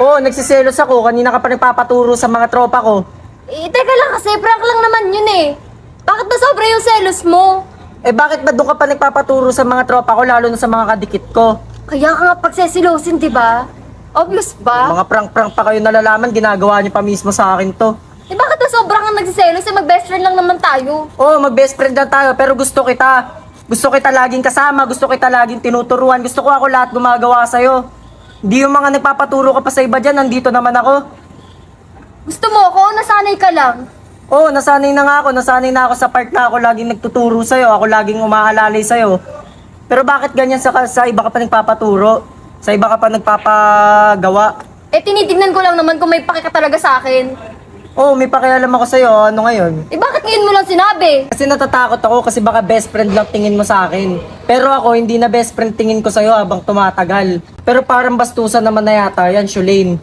Oo, nagsiselos ako. Kanina ka pa nagpapaturo sa mga tropa ko. Eh, teka lang kasi, prank lang naman yun eh. Bakit ba sobra yung selos mo? Eh bakit ba doon ka pa nagpapaturo sa mga tropa ko, lalo na sa mga kadikit ko? Kaya ka nga pagsesilosin, di ba? Obvious ba? Mga prank-prank pa kayo nalalaman, ginagawa niyo pa mismo sa akin to. Eh bakit ba sobrang kang nagsiselos? Eh mag-best friend lang naman tayo. Oo, mag-best friend lang tayo, pero gusto kita. Gusto kita laging kasama, gusto kita laging tinuturuan. Gusto ko ako lahat gumagawa sa'yo. Hindi yung mga nagpapaturo ka pa sa iba dyan, nandito naman ako. Gusto mo ako? Nasanay ka lang. Oo, nasanay na nga ako. Nasanay na ako sa part na ako laging nagtuturo sa'yo. Ako laging umaalalay sa'yo. Pero bakit ganyan sa iba ka pa nagpapaturo? Sa iba ka pa nagpapagawa? Eh tinitignan ko lang naman kung may paki ka talaga sa akin. Oo, may pakialam ako sa'yo. Ano ngayon? Eh bakit ngayon mo lang sinabi? Kasi natatakot ako kasi baka best friend lang tingin mo sa akin. Pero ako, hindi na best friend tingin ko sa'yo habang tumatagal. Pero parang bastusan naman na yata yan, Shulane.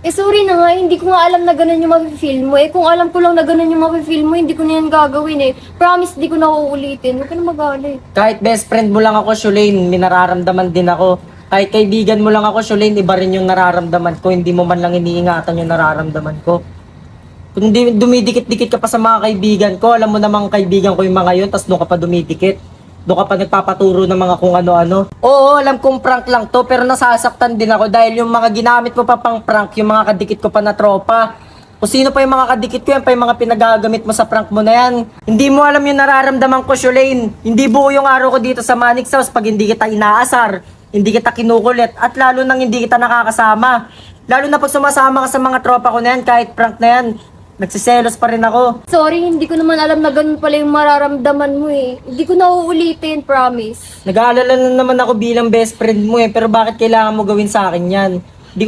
Eh sorry na nga, hindi ko nga alam na ganun yung mafe-feel mo. Eh kung alam ko lang na ganun yung mafe-feel mo, hindi ko na yan gagawin eh. Promise, di ko na uulitin. Huwag ka na magalit. Kahit best friend mo lang ako, Shulane, may nararamdaman din ako. Kahit kaibigan mo lang ako, Shulane, iba rin yung nararamdaman ko. Hindi mo man lang iniingatan yung nararamdaman ko. Kung dumidikit-dikit ka pa sa mga kaibigan ko, alam mo namang kaibigan ko yung mga yun, tas doon ka pa dumidikit. Doon ka pa nagpapaturo ng mga kung ano-ano. Oo, alam kong prank lang to, pero nasasaktan din ako dahil yung mga ginamit mo pa pang prank, yung mga kadikit ko pa na tropa. Kung sino pa yung mga kadikit ko yan, pa yung mga pinagagamit mo sa prank mo na yan. Hindi mo alam yung nararamdaman ko, Shulane. Hindi buo yung araw ko dito sa Manix House pag hindi kita inaasar, hindi kita kinukulit, at lalo nang hindi kita nakakasama. Lalo na pag sumasama ka sa mga tropa ko na yan, kahit prank na yan, nagsiselos pa rin ako. Sorry, hindi ko naman alam na ganun pala yung mararamdaman mo eh. Hindi ko na uulitin, promise. Nag-aalala na naman ako bilang best friend mo eh, pero bakit kailangan mo gawin sa akin yan? Hindi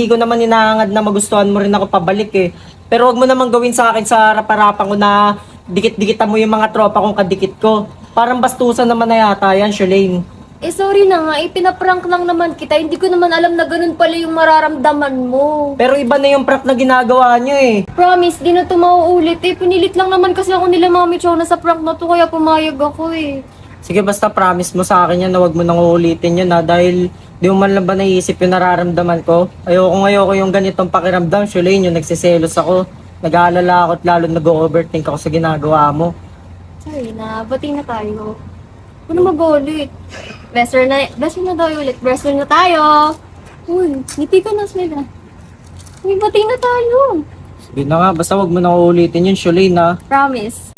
ko naman hinahangad na magustuhan mo rin ako pabalik eh. Pero wag mo naman gawin sa akin sa harap-harapan ko na dikit-dikitan mo yung mga tropa kong kadikit ko. Parang bastusan naman na yata yan, Shulane. Eh sorry na nga, eh pinaprank lang naman kita. Hindi ko naman alam na ganun pala yung mararamdaman mo. Pero iba na yung prank na ginagawa nyo eh. Promise, di na ito mauulit eh. Pinilit lang naman kasi ako nila Mami Chona sa prank na to, kaya pumayag ako eh. Sige, basta promise mo sa akin yan na wag mo nang uulitin yun ha, dahil di mo man lang ba naisip yung nararamdaman ko. Ayoko yung ganitong pakiramdam, Shulane, yung nagsiselos ako. Nag-aalala ako at lalo nag-overthink ako sa ginagawa mo. Sorry na, bati na tayo. Huwag na mag-ulit. Best friend na tayo ulit. Best friend na tayo. Uy, ngiti ka na sila. Uy, bati na tayo. Sige na nga, basta wag mo nang uulitin yun, Shulane ha. Promise.